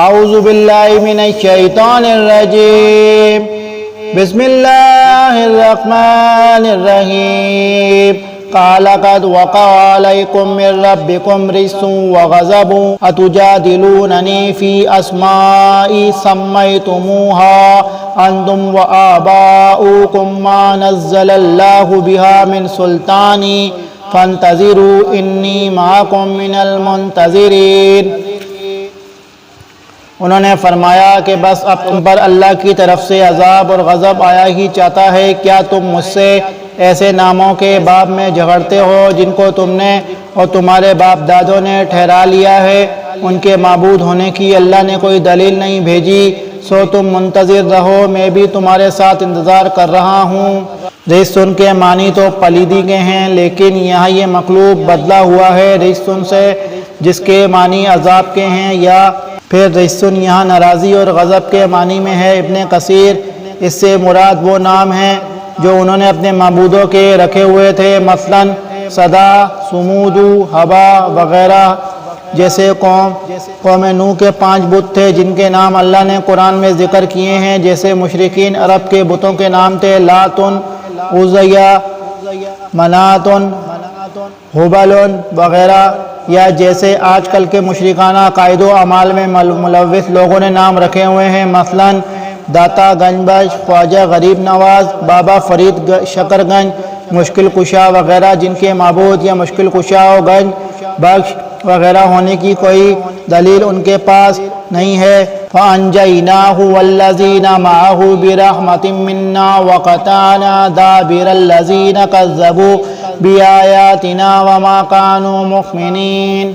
اعوذ باللہ من الشیطان الرجیم بسم اللہ الرحمن الرحیم قال قد وقع علیکم من ربکم رجس وغضب اتجادلوننی فی اسماء سمیتموها انتم وآباؤکم ما نزل اللہ بها من سلطان فانتظروا انی معکم من المنتظرین۔ انہوں نے فرمایا کہ بس اب تم پر اللہ کی طرف سے عذاب اور غضب آیا ہی چاہتا ہے، کیا تم مجھ سے ایسے ناموں کے باب میں جھگڑتے ہو جن کو تم نے اور تمہارے باپ دادوں نے ٹھہرا لیا ہے؟ ان کے معبود ہونے کی اللہ نے کوئی دلیل نہیں بھیجی، سو تم منتظر رہو، میں بھی تمہارے ساتھ انتظار کر رہا ہوں۔ رجسن کے معنی تو پلیدی کے ہیں، لیکن یہاں یہ مقلوب بدلا ہوا ہے رجسن سے جس کے معنی عذاب کے ہیں، یا پھر رجسن یہاں ناراضی اور غضب کے معنی میں ہے۔ ابن کثیر اس سے مراد وہ نام ہیں جو انہوں نے اپنے معبودوں کے رکھے ہوئے تھے، مثلا صدا، سمود، ہبا وغیرہ۔ جیسے قوم نوح کے 5 بت تھے جن کے نام اللہ نے قرآن میں ذکر کیے ہیں، جیسے مشرکین عرب کے بتوں کے نام تھے لاتن، عزیہ، مناتن، ہبل وغیرہ، یا جیسے آج کل کے مشرکانہ عقائد و اعمال میں ملوث لوگوں نے نام رکھے ہوئے ہیں، مثلا داتا گنج بخش، خواجہ غریب نواز، بابا فرید شکر گنج، مشکل کشا وغیرہ، جن کے معبود یا مشکل کشا و گنج بخش وغیرہ ہونے کی کوئی دلیل ان کے پاس نہیں ہے۔ فَأَنْجَيْنَاهُ وَالَّذِينَ مَعَهُ بِرَحْمَةٍ مِّنَّا وَقَطَعْنَا دَابِرَ الَّذِينَ كَذَّبُوا بِآيَاتِنَا وَمَا كَانُوا مُؤْمِنِينَ۔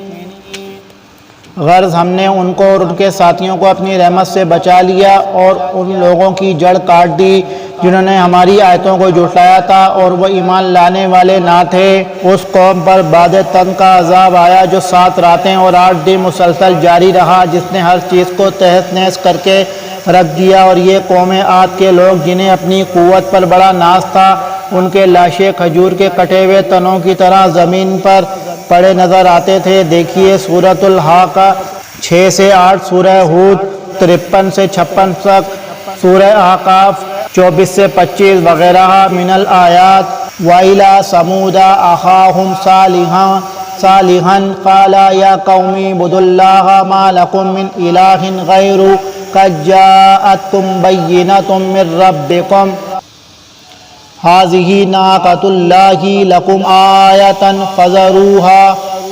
غرض ہم نے ان کو اور ان کے ساتھیوں کو اپنی رحمت سے بچا لیا اور ان لوگوں کی جڑ کاٹ دی جنہوں نے ہماری آیتوں کو جھٹلایا تھا اور وہ ایمان لانے والے نہ تھے۔ اس قوم پر بعد تن کا عذاب آیا جو 7 راتیں اور 8 دن مسلسل جاری رہا، جس نے ہر چیز کو تہس نہس کر کے رکھ دیا۔ اور یہ قوم عاد کے لوگ جنہیں اپنی قوت پر بڑا ناز تھا، ان کے لاشیں کھجور کے کٹے ہوئے تنوں کی طرح زمین پر پڑے نظر آتے تھے۔ دیکھیے سورۃ الحاقہ 6 سے 8، سورہ ہود 53 سے 56 تک، سورہ احقاف 24 سے 25 وغیرہ من الآیات۔ وَإِلَىٰ ثَمُودَ أَخَاهُمْ صَالِحًا قَالَ يَا قَوْمِ اعْبُدُوا اللَّهَ مَا لَكُم مِّنْ إِلَٰهٍ غَيْرُهُ قَدْ جَاءَتْكُم بَيِّنَةٌ مِّن رَّبِّكُمْ هَٰذِهِ نَاقَةُ اللَّهِ لَكُمْ آيَةً فَذَرُوهَا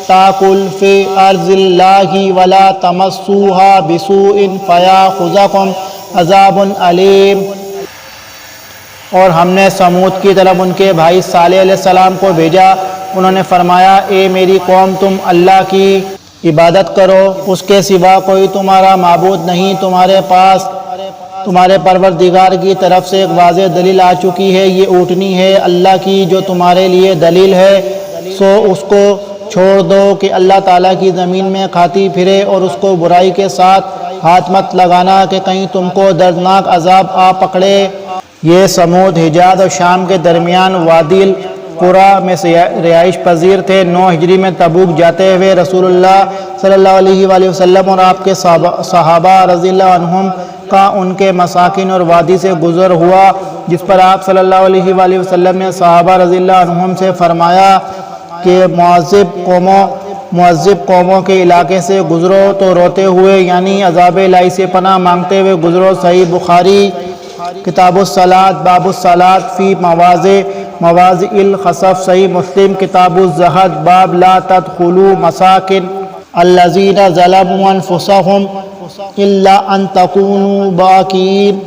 تَأْكُلْ فِي أَرْضِ اللَّهِ وَلَا تَمَسُّوهَا بِسُوءٍ فَيَأْخُذَكُمْ عَذَابٌ أَلِيمٌ۔ اور ہم نے سمود کی طرف ان کے بھائی صالح علیہ السلام کو بھیجا، انہوں نے فرمایا اے میری قوم، تم اللہ کی عبادت کرو، اس کے سوا کوئی تمہارا معبود نہیں۔ تمہارے پاس تمہارے پروردگار کی طرف سے ایک واضح دلیل آ چکی ہے، یہ اونٹنی ہے اللہ کی جو تمہارے لیے دلیل ہے، سو اس کو چھوڑ دو کہ اللہ تعالیٰ کی زمین میں کھاتی پھرے، اور اس کو برائی کے ساتھ ہاتھ مت لگانا کہ کہیں تم کو دردناک عذاب آ پکڑے۔ یہ سمود حجاز اور شام کے درمیان وادی القرا میں رہائش پذیر تھے۔ 9 ہجری میں تبوک جاتے ہوئے رسول اللہ صلی اللہ علیہ وآلہ وسلم اور آپ کے صحابہ رضی اللہ عنہم کا ان کے مساکن اور وادی سے گزر ہوا، جس پر آپ صلی اللہ علیہ وآلہ وسلم نے صحابہ رضی اللہ عنہم سے فرمایا کہ معذب قوموں کے علاقے سے گزرو تو روتے ہوئے، یعنی عذاب الہی سے پناہ مانگتے ہوئے گزرو۔ صحیح بخاری کتاب الصلاۃ باب الصلاۃ فی مواضع الخسف، صحیح مسلم کتاب الزہد باب لا تدخلوا مساکن الذین ظلموا انفسهم الا ان تکونوا باکین۔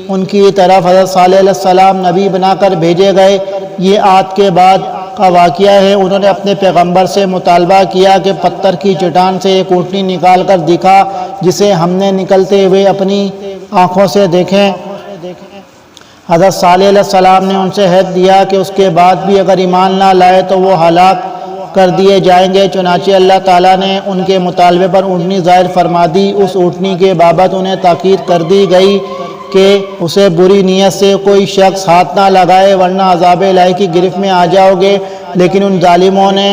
ان کی طرف حضرت صالح علیہ السلام نبی بنا کر بھیجے گئے۔ یہ عاد کے بعد کا واقعہ ہے۔ انہوں نے اپنے پیغمبر سے مطالبہ کیا کہ پتھر کی چٹان سے ایک اونٹنی نکال کر دکھا جسے ہم نے نکلتے ہوئے اپنی آنکھوں سے دیکھیں۔ حضرت صالح علیہ السلام نے ان سے عہد دیا کہ اس کے بعد بھی اگر ایمان نہ لائے تو وہ ہلاک کر دیے جائیں گے۔ چنانچہ اللہ تعالیٰ نے ان کے مطالبے پر اونٹنی ظاہر فرما دی۔ اس اونٹنی کے بابت انہیں تاکید کر دی گئی کہ اسے بری نیت سے کوئی شخص ہاتھ نہ لگائے ورنہ عذاب الہی کی گرفت میں آ جاؤ گے۔ لیکن ان ظالموں نے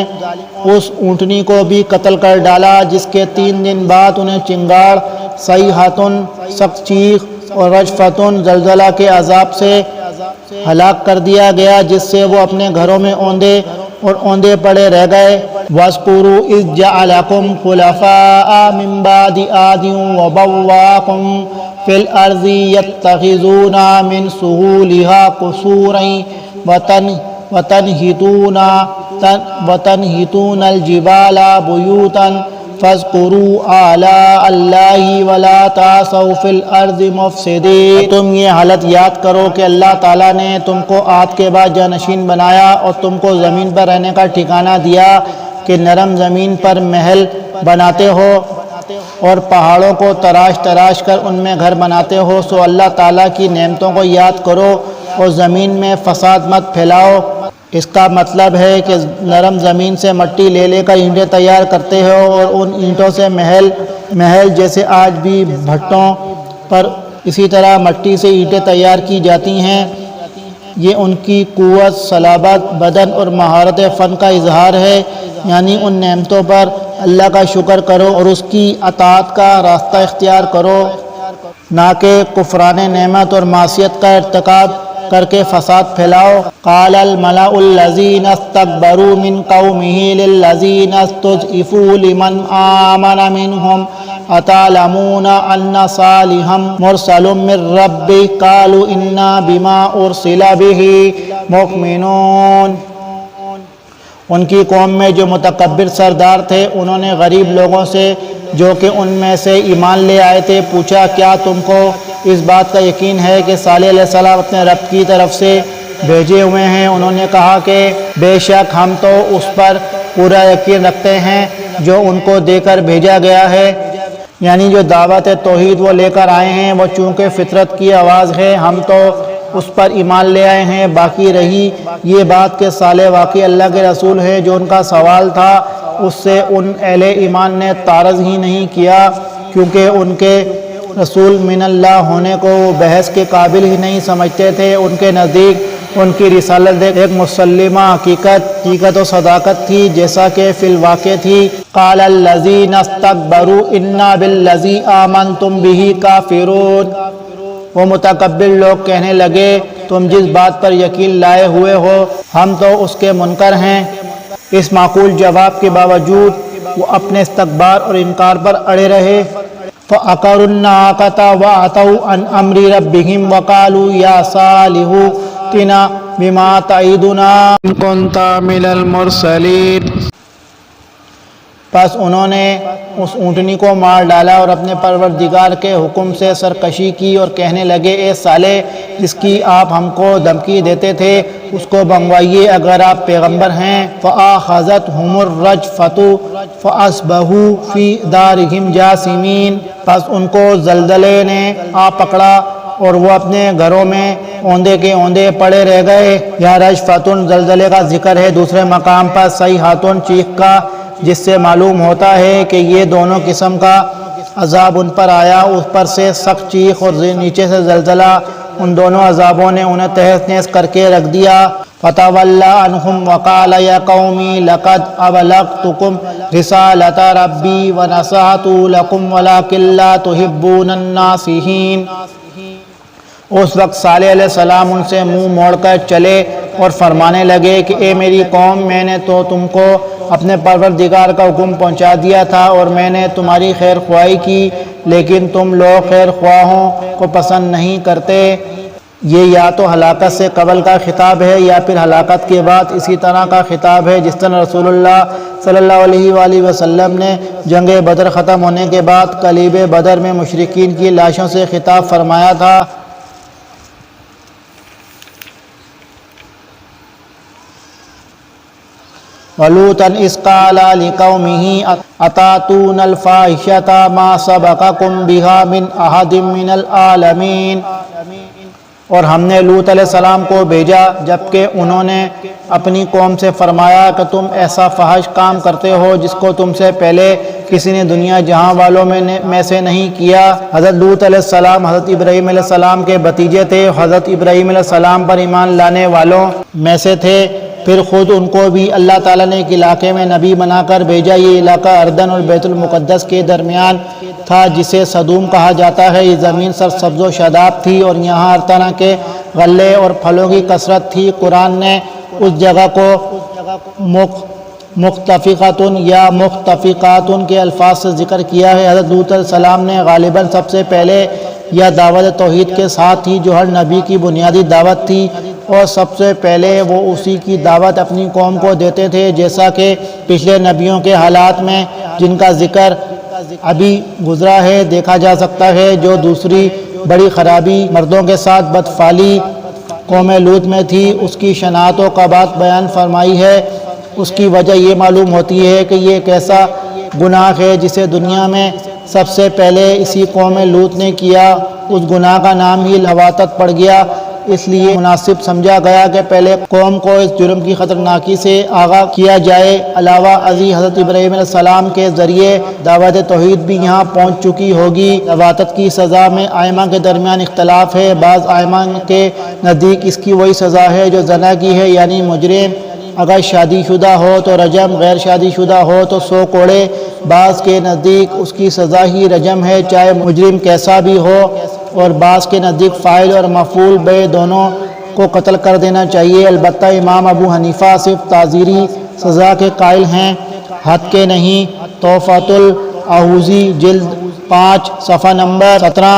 اس اونٹنی کو بھی قتل کر ڈالا، جس کے 3 دن بعد انہیں چنگاڑ صیحۃ سخت چیخ اور رجفۃ زلزلہ کے عذاب سے ہلاک کر دیا گیا، جس سے وہ اپنے گھروں میں اوندے پڑے رہ گئے۔ وَاذْكُرُوا إِذْ جَعَلَكُمْ خُلَفَاءَ مِنْ بَعْدِ عَادٍ وَبَوَّأَكُمْ فِي الْأَرْضِ يَتَّخِذُونَ مِنْ سُهُولِهَا قُصُورًا وَتَنْحِتُونَ الْجِبَالَ بُيُوتًا فَاذْكُرُوا آلَاءَ اللَّهِ وَلَا تَعْثَوْا فِي الْأَرْضِ مُفْسِدِينَ۔ تم یہ حالت یاد کرو کہ اللہ تعالیٰ نے تم کو عاد کے بعد جانشین بنایا اور تم کو زمین پر رہنے کا ٹھکانہ دیا کہ نرم زمین پر محل بناتے ہو اور پہاڑوں کو تراش کر ان میں گھر بناتے ہو۔ سو اللہ تعالیٰ کی نعمتوں کو یاد کرو اور زمین میں فساد مت پھیلاؤ۔ اس کا مطلب ہے کہ نرم زمین سے مٹی لے کر اینٹیں تیار کرتے ہو اور ان اینٹوں سے محل جیسے آج بھی بھٹوں پر اسی طرح مٹی سے اینٹیں تیار کی جاتی ہیں۔ یہ ان کی قوت، صلابت بدن اور مہارت فن کا اظہار ہے، یعنی ان نعمتوں پر اللہ کا شکر کرو اور اس کی اطاعت کا راستہ اختیار کرو، نہ کہ کفران نعمت اور معصیت کا ارتکاب کر کے فساد پھیلاؤ۔ قال الملأ الذین استکبروا من قومه للذین استضعفوا لمن آمن منهم اتعلمون ان صالحا مرسل من ربه قالوا انا بما ارسل به مؤمنون۔ ان کی قوم میں جو متکبر سردار تھے، انہوں نے غریب لوگوں سے جو کہ ان میں سے ایمان لے آئے تھے پوچھا، کیا تم کو اس بات کا یقین ہے کہ صالح علیہ السلام اپنے رب کی طرف سے بھیجے ہوئے ہیں؟ انہوں نے کہا کہ بے شک ہم تو اس پر پورا یقین رکھتے ہیں جو ان کو دے کر بھیجا گیا ہے، یعنی جو دعوت توحید وہ لے کر آئے ہیں وہ چونکہ فطرت کی آواز ہے، ہم تو اس پر ایمان لے آئے ہیں۔ باقی رہی یہ بات کہ صالح واقعی اللہ کے رسول ہے، جو ان کا سوال تھا اس سے ان اہل ایمان نے تعارض ہی نہیں کیا، کیونکہ ان کے رسول من اللہ ہونے کو وہ بحث کے قابل ہی نہیں سمجھتے تھے۔ ان کے نزدیک ان کی رسالت ایک مسلمہ حقیقت و صداقت تھی، جیسا کہ فی الواقع تھی۔ قال الذین استکبروا انا بالذی آمنتم بہ کافرون۔ وہ متکبر لوگ کہنے لگے، تم جس بات پر یقین لائے ہوئے ہو ہم تو اس کے منکر ہیں۔ اس معقول جواب کے باوجود وہ اپنے استکبار اور انکار پر اڑے رہے۔ فَعَقَرُوا النَّاقَةَ وَعَتَوْا عَنْ أَمْرِ رَبِّهِمْ وَقَالُوا يَا صَالِحُ ائْتِنَا بِمَا تَعِدُنَا إِن كُنتَ مِنَ الْمُرْسَلِينَ۔ پس انہوں نے اس اونٹنی کو مار ڈالا اور اپنے پروردگار کے حکم سے سرکشی کی اور کہنے لگے، اے صالح، جس کی آپ ہم کو دھمکی دیتے تھے اس کو منگوائیے اگر آپ پیغمبر ہیں۔ فَآخَذَتْهُمُ الرَّجْفَةُ فَأَصْبَحُوا فِي دَارِهِمْ جَاثِمِينَ۔ پس ان کو زلزلے نے آ پکڑا اور وہ اپنے گھروں میں اوندے کے اوندے پڑے رہ گئے۔ یہاں رجفتٌ زلزلے کا ذکر ہے، دوسرے مقام پر صیحۃ چیخ کا، جس سے معلوم ہوتا ہے کہ یہ دونوں قسم کا عذاب ان پر آیا، اوپر سے سخت چیخ اور نیچے سے زلزلہ۔ ان دونوں عذابوں نے انہیں تہس نہس کر کے رکھ دیا۔ فَتَوَلَّى عَنْهُمْ وَقَالَ يَا قَوْمِ لَقَدْ أَبْلَغْتُكُمْ رِسَالَةَ رَبِّي وَنَصَحْتُ لَكُمْ وَلَكِنْ لَا تُحِبُّونَ النَّاصِحِينَ۔ اس وقت صالح علیہ السلام ان سے منہ موڑ کر چلے اور فرمانے لگے کہ اے میری قوم، میں نے تو تم کو اپنے پروردگار کا حکم پہنچا دیا تھا اور میں نے تمہاری خیر خواہی کی، لیکن تم لوگ خیر خواہوں کو پسند نہیں کرتے۔ یہ یا تو ہلاکت سے قبل کا خطاب ہے یا پھر ہلاکت کے بعد اسی طرح کا خطاب ہے، جس طرح رسول اللہ صلی اللہ علیہ وآلہ وسلم نے جنگ بدر ختم ہونے کے بعد قلیب بدر میں مشرکین کی لاشوں سے خطاب فرمایا تھا۔ وَلُوطًا إِذْ قَالَ لِقَوْمِهِ أَتَأْتُونَ الْفَاحِشَةَ مَا سَبَقَكُمْ بِهَا مِنْ أَحَدٍ مِنَ الْعَالَمِينَ۔ اور ہم نے لوط علیہ السلام کو بھیجا جبکہ انہوں نے اپنی قوم سے فرمایا کہ تم ایسا فحش کام کرتے ہو جس کو تم سے پہلے کسی نے دنیا جہاں والوں میں سے نہیں کیا۔ حضرت لوط علیہ السلام حضرت ابراہیم علیہ السلام کے بھتیجے تھے، حضرت ابراہیم علیہ السلام پر ایمان لانے والوں میں سے تھے۔ پھر خود ان کو بھی اللہ تعالیٰ نے ایک علاقے میں نبی بنا کر بھیجا۔ یہ علاقہ اردن اور بیت المقدس کے درمیان تھا جسے صدوم کہا جاتا ہے۔ یہ زمین سرسبز و شاداب تھی اور یہاں ہر طرح کے غلے اور پھلوں کی کثرت تھی۔ قرآن نے اس جگہ کو مختفقاتن یا مختفقاتن کے الفاظ سے ذکر کیا ہے۔ حضرت لوط علیہ السلام نے غالباً سب سے پہلے یہ دعوت توحید کے ساتھ تھی جو ہر نبی کی بنیادی دعوت تھی، اور سب سے پہلے وہ اسی کی دعوت اپنی قوم کو دیتے تھے، جیسا کہ پچھلے نبیوں کے حالات میں جن کا ذکر ابھی گزرا ہے دیکھا جا سکتا ہے۔ جو دوسری بڑی خرابی مردوں کے ساتھ بدفعلی قوم لوط میں تھی، اس کی شناعت و قباحت بیان فرمائی ہے۔ اس کی وجہ یہ معلوم ہوتی ہے کہ یہ ایک ایسا گناہ ہے جسے دنیا میں سب سے پہلے اسی قوم لوط نے کیا۔ اس گناہ کا نام ہی لواطت پڑ گیا، اس لیے مناسب سمجھا گیا کہ پہلے قوم کو اس جرم کی خطرناکی سے آگاہ کیا جائے۔ علاوہ ازیں حضرت ابراہیم علیہ السلام کے ذریعے دعوت توحید بھی یہاں پہنچ چکی ہوگی۔ لواطت کی سزا میں ائمہ کے درمیان اختلاف ہے۔ بعض ائمہ کے نزدیک اس کی وہی سزا ہے جو زنا کی ہے، یعنی مجرم اگر شادی شدہ ہو تو رجم، غیر شادی شدہ ہو تو 100 کوڑے۔ بعض کے نزدیک اس کی سزا ہی رجم ہے چاہے مجرم کیسا بھی ہو، اور بعض کے نزدیک فاعل اور مفعول بے دونوں کو قتل کر دینا چاہیے۔ البتہ امام ابو حنیفہ صرف تعزیری سزا کے قائل ہیں، حد کے نہیں۔ تحفۃ الآحوذی جلد 5 صفحہ نمبر 17